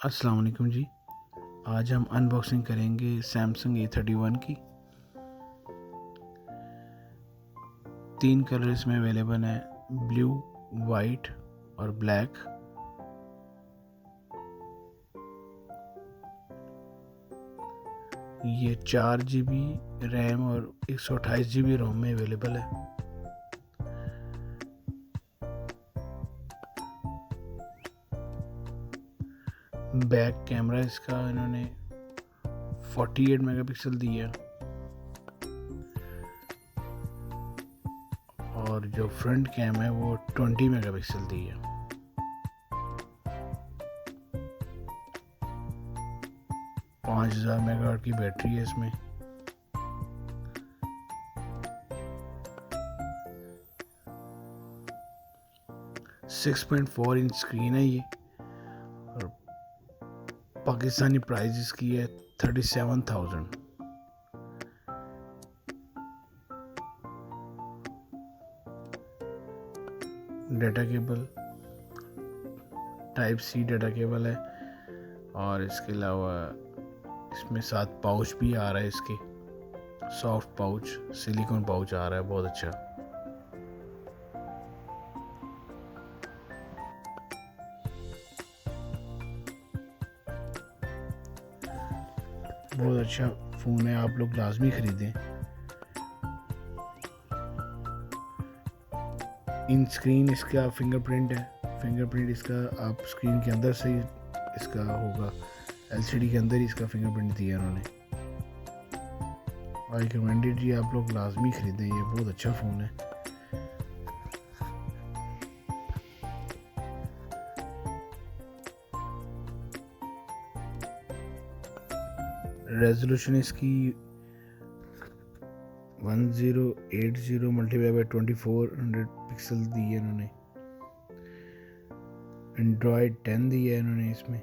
अस्सलाम वालेकुम जी। आज हम अनबॉक्सिंग करेंगे सैमसंग A31 की। 3 कलर इसमें अवेलेबल हैं, ब्लू, वाइट और ब्लैक। ये 4 GB रैम और 128 GB रोम में अवेलेबल है। बैक कैमरा इसका इन्होंने 48 मेगापिक्सल दिया और जो फ्रंट कैम है वो 20 मेगापिक्सल दी है। पाँच 5000 मेगाहर्ट्ज की बैटरी है इसमें। सिक्स 6.4 इंच स्क्रीन है ये और पाकिस्तानी प्राइस इसकी है 37,000। Data cable type C data cable है और इसके अलावा इसमें 7 पाउच भी आ रहा है। इसके सॉफ्ट पाउच, सिलिकॉन पाउच आ रहा है, बहुत अच्छा। बहुत अच्छा फ़ोन है, आप लोग लाजमी ख़रीदें। इन स्क्रीन इसका फिंगरप्रिंट है। फिंगरप्रिंट इसका आप स्क्रीन के अंदर से ही इसका होगा, एलसीडी के अंदर ही इसका फिंगरप्रिंट दिया उन्होंने। आई रिकमेंडेड जी, आप लोग लाजमी ख़रीदें, ये बहुत अच्छा फ़ोन है। रेजोल्यूशन इसकी 1080 मल्टीप्लाई बाई 2400 पिक्सल दी है इन्होंने। एंड्रॉयड 10 दिया है इन्होंने इसमें।